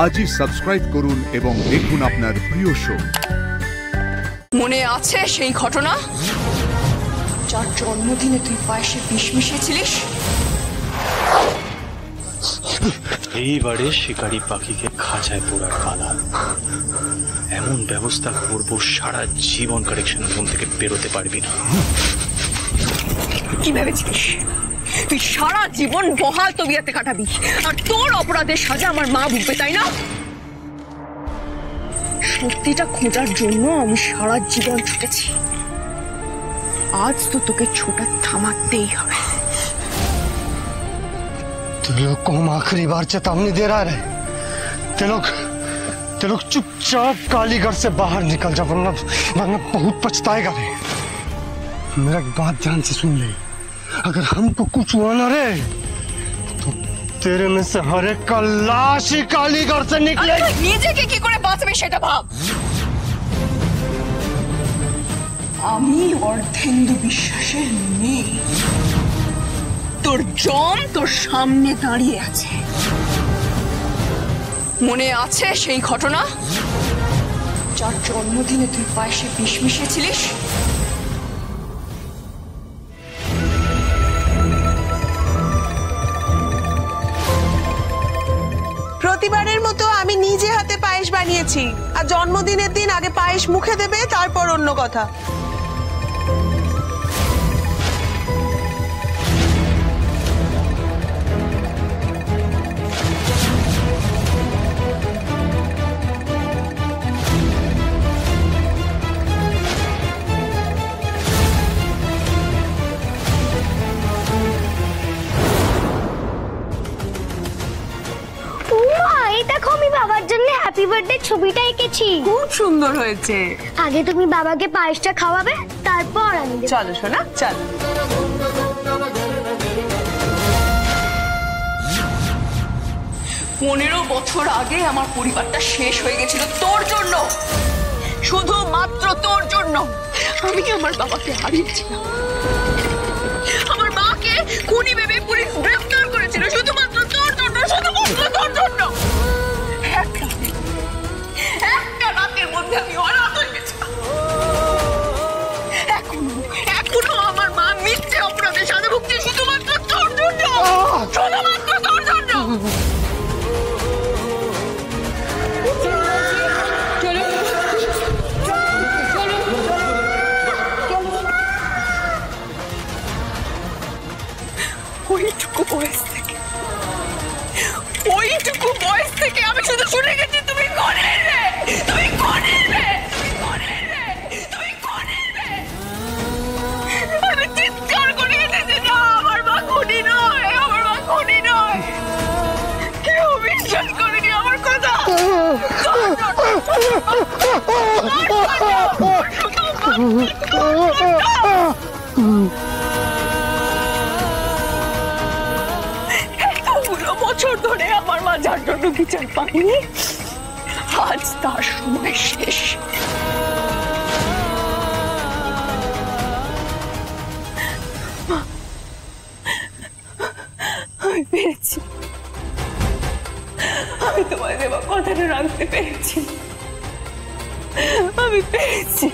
আজই সাবস্ক্রাইব করুন এবং দেখুন আপনার প্রিয় শো। মনে আছে সেই ঘটনা, যার জন্মদিনে তুই পায়েসে বিষ মিশিয়েছিলিস? এইবারে শিকারি পাখিকে খাঁচায় পোড়ার পালা। এমন ব্যবস্থা করব সারা জীবন কারেকশন রুম থেকে বেরোতে পারবি না। কি ভেবেছিস তুই সারা জীবন বহাল তবিয়াতে কাটাবি, আর তোর অপরাধের সাজা আমার মা ভুগবে, তাই না? সত্যিটা খোঁজার জন্য আমি সারা জীবন ছুটেছি, আজ তো তোকে ছোটা থামাতেই হবে। तुम लोग को हम आखिरी बार चेतावनी दे रहा है। ते लोग चुपचाप कालीगढ़ से बाहर निकल जा, वरना बहुत पछताएगा रे। मेरा बात ध्यान से सुन ले, अगर हमको कुछ हुआ ना रे तो तेरे में से हर एक का लाश ही कालीगढ़ से निकलेगी। নিজেকে কি করে বাঁচাবে সেটা ভাব। আমি অর্ধেন্দু বিশ্বাসের মেয়ে, তোর জম তোর সামনে দাঁড়িয়ে আছে। মনে আছে সেই ঘটনা, যার জন্মদিনে তুই পায়েসে বিষ মিশিয়েছিলিস? প্রতিবারের মতো আমি নিজে হাতে পায়েস বানিয়েছি, আর জন্মদিনের দিন আগে পায়েস মুখে দেবে, তারপর অন্য কথা। দেখো আমি বাবার জন্য হ্যাপি বার্থডে ছবিটা এঁকেছি, খুব সুন্দর হয়েছে। আগে তুমি বাবাকে পায়েসটা খাওয়াবে, তারপর আমি দেব। চলো সোনা চল। 15 বছর আগে আমার পরিবারটা শেষ হয়ে গেছিল তোর জন্য, শুধুমাত্র তোর জন্য। আমি আমার বাবাকে হারিয়েছিলাম, আমার মাকে খুনি ভেবে পুলিশ গ্রেফতার করেছিল, শুধুমাত্র তোর জন্য, শুধুমাত্র তোর জন্য। একটা রাতের মধ্যে আমি অনাথ হয়ে গেছিলাম। এখনো আমার মা মিথ্যে অপরাধে সাজা ভুগছে, শুধুমাত্র তোর জন্য, শুধুমাত্র তোর জন্য। ওইটুকু বয়স থেকে আমি শুধু শুনে গেছি তুমি খুনির মেয়ে, তুমি খুনির মেয়ে, তুমি খুনির মেয়ে। আমি চিৎকার করে এসেছি, না আমার মা খুনি নয়, আমার মা খুনি নয়। কেউ বিশ্বাস করেনি আমার কথা। বছর ধরে আমার মা যার জন্য বিচার পায়নি, আজ তার সময় শেষ। আমি পেরেছি, আমি তোমার দেওয়া কথাটা রাখতে পেরেছি, আমি পেরেছি।